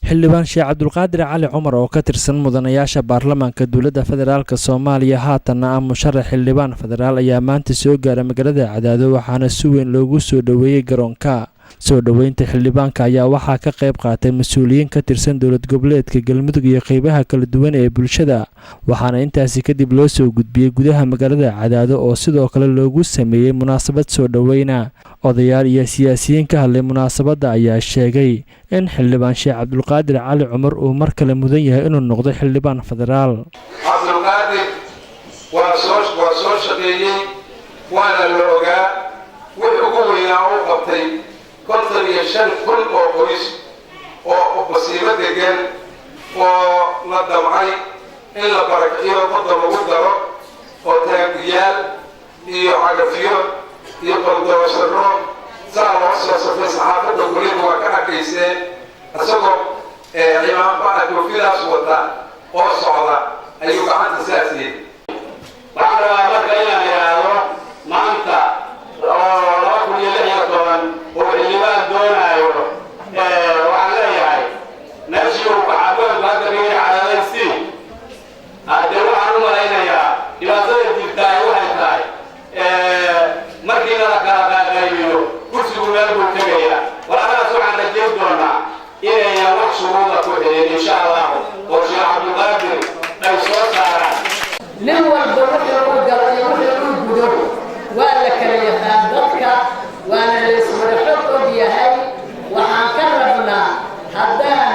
xildhibaan Sheekh Cabdulqaadir Cali Cumar oo ka tirsan mudanayaasha baarlamaanka dowladda federaalka Soomaaliya haatanna ah musharax xildhibaan federaal ayaa maanta soo gaaray magaalada Cadaado waxaana si weyn loogu soo dhaweeyay garoonka soo dhaweynta xildhibaanka ayaa waxaa ka qayb qaatay mas'uuliyiin ka tirsan dowlad goboleedka Galmudug iyo qaybaha kala duwan ee bulshada waxaana intaasi kadib loo soo gudbiyay gudaha magaalada Cadaado oo sidoo kale loogu sameeyay munaasabad soo dhaweyna odayaal iyo siyaasiyiin ka hadlay munaasabada ayaa sheegay in xildhibaan Sheekh Cabdulqaadir Cali Cumar uu mar kale mudan yahay inuu noqdo xildhibaan federaal. Cabdulqaadir waa soo shaqeeyay waana la ogaa wuxuu ugu weynaa uu qabtay 55,000 oo qoys oo basiiro degan oo la damcay in la barakiyo wadda lagu daro oo taagyaal iyo cagafyo iyo baldoosaro saa loo soo safay saxaafadda guriga waa ka arkayseen isagoo cimaanba adoofidaas wata oo socda ayuu gacanta saasiyey. waxaan rabaa marka inaan idhaahdo maanta oo 2016 oo xildhibaan doonaayo waxaan leeyahay meeshii uu kacabooda hadda ka yiri cadaadaysi haddee waxaan u malaynayaa dhibaatada jirtaa waxay tahay markii la kala qaaqaybiyo kursigu meel buu tegayaa walaaladaas waxaan rajayn doonaa inayna wax shuruuda ku xidhin insha allah oo Sheekh Cabdulqaadir ay soo saaraan nin walba wuxuu u galay wuxuu u gudo waa la kala yaqaan dadka waana la ismadaxo og yahay waxaan ka rabnaa haddaan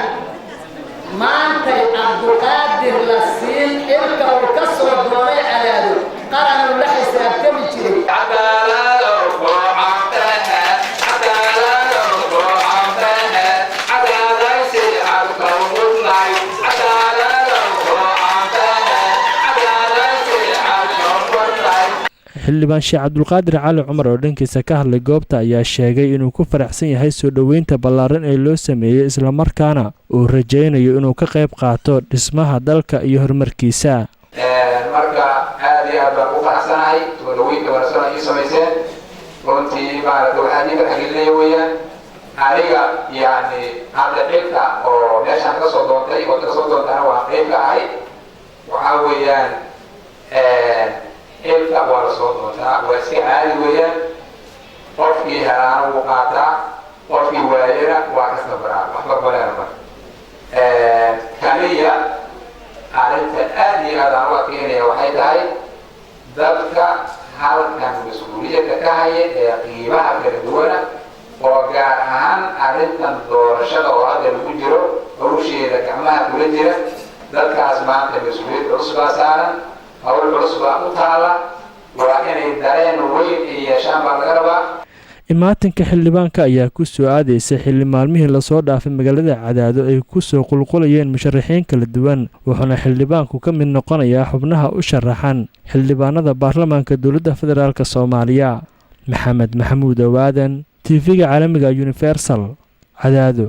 maanta Cabdulqaadir la siin xilka uu ka soo dooray Cadaado qaran la xisaabtami jiray xildhibaan Sheekh Cabdulqaadir Cali Cumar oo dhankiisa ka hadlay goobta ayaa sheegay inuu ku faraxsan yahay soo dhaweynta ballaaran ee loo sameeyay isla markaana uu rajaynayo inuu ka qayb qaato dhismaha dalka iyo horumarkiisa. marka aad iyo aad baan u faraxsanahay soo dhaweynta wanaagsan ay sameeyeen runtii waxaan idin xiriirinaya weeyaan aniga yani hadda xilka oo meeshaan ka soo doontay oo ka soo doontana waa qayb ka ahay waxaa weeyaan xilka waa la soo doontaa waa iska caadi weeyaan qofkii helaana wuu qaataa qofkii waayana waa ka sabraa waxba baleena mar kaliya arrinta aad iyo aad aan u adkeynaya waxay tahay dadka halkan mas-uuliyadda ka haya ee qiimaha kala duwana oo gaar ahaan arrintan doorashada oo hadda lagu jiro hawsheeda gacmaha kula jira dadkaas maanta mas-uuliyad culus baa saaran hawl culus baa u taala waa inay dareen weyn ay yeeshaan baa laga rabaa. imaatinka xildhibaanka ayaa ku soo aadaysa xilli maalmihii lasoo dhaafay magaalada Cadaado ay ku soo qulqulayeen musharaxiin kala duwan wuxuuna xildhibaanku ka mid noqonayaa xubnaha u sharaxan xildhibaanada baarlamaanka dowladda federaalka Soomaaliya. Maxamed Maxamuud Awaadan TV-ga caalamiga Universal Cadaado.